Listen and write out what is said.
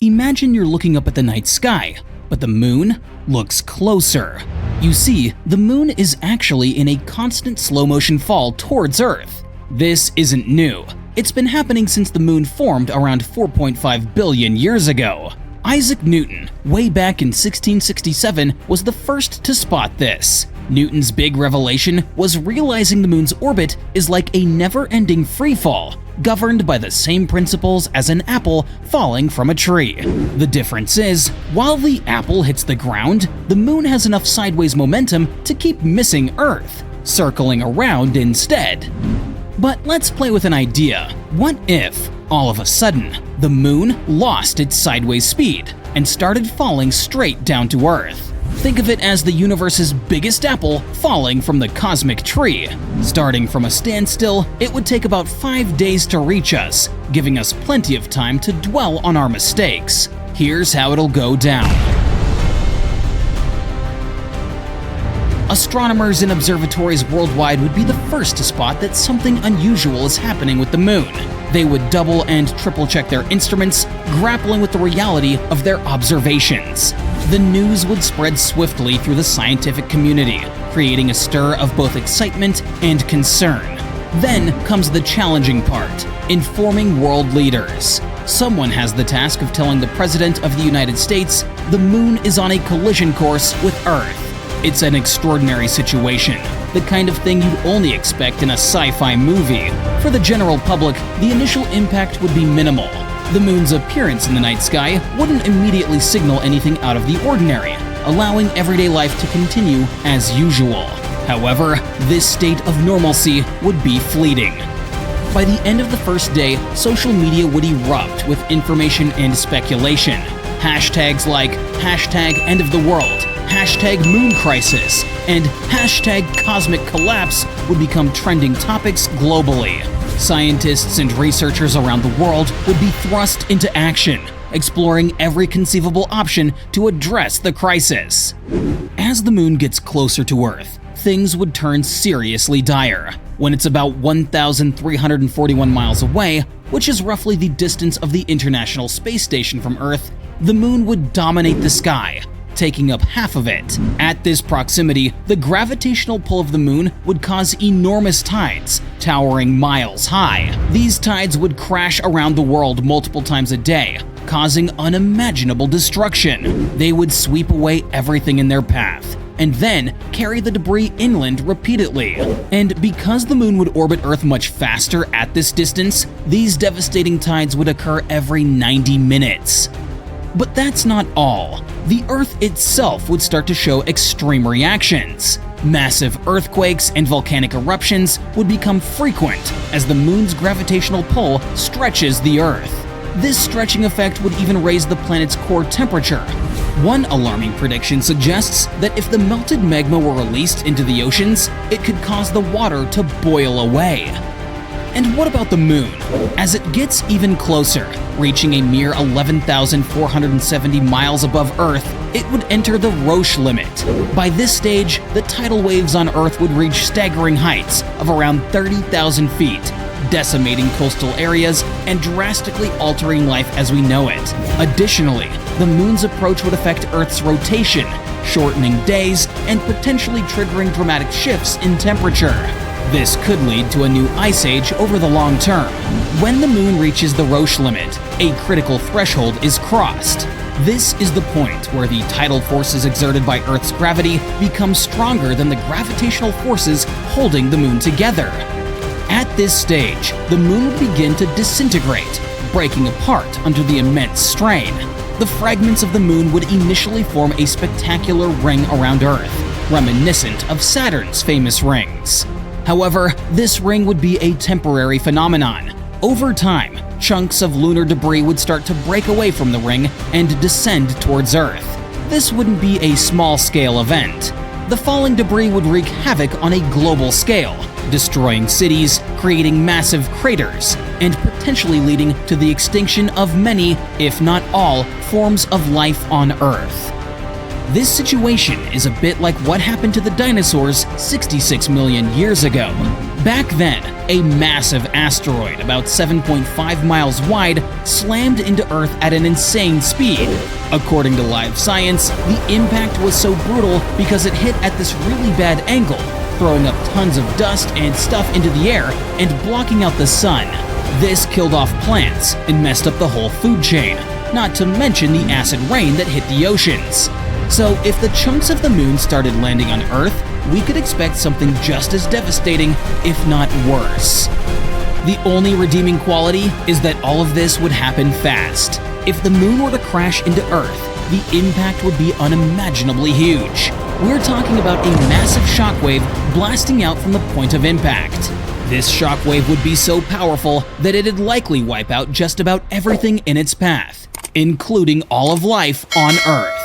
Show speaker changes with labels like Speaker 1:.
Speaker 1: Imagine you're looking up at the night sky, but the moon looks closer. You see, the moon is actually in a constant slow-motion fall towards Earth. This isn't new. It's been happening since the moon formed around 4.5 billion years ago. Isaac Newton, way back in 1667, was the first to spot this. Newton's big revelation was realizing the moon's orbit is like a never-ending freefall, governed by the same principles as an apple falling from a tree. The difference is, while the apple hits the ground, the moon has enough sideways momentum to keep missing Earth, circling around instead. But let's play with an idea. What if, all of a sudden, the moon lost its sideways speed and started falling straight down to Earth? Think of it as the universe's biggest apple falling from the cosmic tree. Starting from a standstill, it would take about 5 days to reach us, giving us plenty of time to dwell on our mistakes. Here's how it'll go down. Astronomers in observatories worldwide would be the first to spot that something unusual is happening with the moon. They would double and triple check their instruments, grappling with the reality of their observations. The news would spread swiftly through the scientific community, creating a stir of both excitement and concern. Then comes the challenging part, informing world leaders. Someone has the task of telling the President of the United States the moon is on a collision course with Earth. It's an extraordinary situation, the kind of thing you'd only expect in a sci-fi movie. For the general public, the initial impact would be minimal. The moon's appearance in the night sky wouldn't immediately signal anything out of the ordinary, allowing everyday life to continue as usual. However, this state of normalcy would be fleeting. By the end of the first day, social media would erupt with information and speculation. Hashtags like #EndOfTheWorld, #MoonCrisis, and #CosmicCollapse would become trending topics globally. Scientists and researchers around the world would be thrust into action, exploring every conceivable option to address the crisis. As the moon gets closer to Earth, things would turn seriously dire. When it's about 1,341 miles away, which is roughly the distance of the International Space Station from Earth, the moon would dominate the sky, taking up half of it. At this proximity, the gravitational pull of the moon would cause enormous tides, towering miles high. These tides would crash around the world multiple times a day, causing unimaginable destruction. They would sweep away everything in their path, and then carry the debris inland repeatedly. And because the moon would orbit Earth much faster at this distance, these devastating tides would occur every 90 minutes. But that's not all. The Earth itself would start to show extreme reactions. Massive earthquakes and volcanic eruptions would become frequent as the moon's gravitational pull stretches the Earth. This stretching effect would even raise the planet's core temperature. One alarming prediction suggests that if the melted magma were released into the oceans, it could cause the water to boil away. And what about the moon? As it gets even closer, reaching a mere 11,470 miles above Earth, it would enter the Roche limit. By this stage, the tidal waves on Earth would reach staggering heights of around 30,000 feet, decimating coastal areas and drastically altering life as we know it. Additionally, the moon's approach would affect Earth's rotation, shortening days and potentially triggering dramatic shifts in temperature. This could lead to a new ice age over the long term. When the moon reaches the Roche limit, a critical threshold is crossed. This is the point where the tidal forces exerted by Earth's gravity become stronger than the gravitational forces holding the moon together. At this stage, the moon would begin to disintegrate, breaking apart under the immense strain. The fragments of the moon would initially form a spectacular ring around Earth, reminiscent of Saturn's famous rings. However, this ring would be a temporary phenomenon. Over time, chunks of lunar debris would start to break away from the ring and descend towards Earth. This wouldn't be a small-scale event. The falling debris would wreak havoc on a global scale, destroying cities, creating massive craters, and potentially leading to the extinction of many, if not all, forms of life on Earth. This situation is a bit like what happened to the dinosaurs 66 million years ago. Back then, a massive asteroid about 7.5 miles wide slammed into Earth at an insane speed. According to Live Science, the impact was so brutal because it hit at this really bad angle, throwing up tons of dust and stuff into the air and blocking out the sun. This killed off plants and messed up the whole food chain, not to mention the acid rain that hit the oceans. So if the chunks of the moon started landing on Earth, we could expect something just as devastating, if not worse. The only redeeming quality is that all of this would happen fast. If the moon were to crash into Earth, the impact would be unimaginably huge. We're talking about a massive shockwave blasting out from the point of impact. This shockwave would be so powerful that it'd likely wipe out just about everything in its path, including all of life on Earth.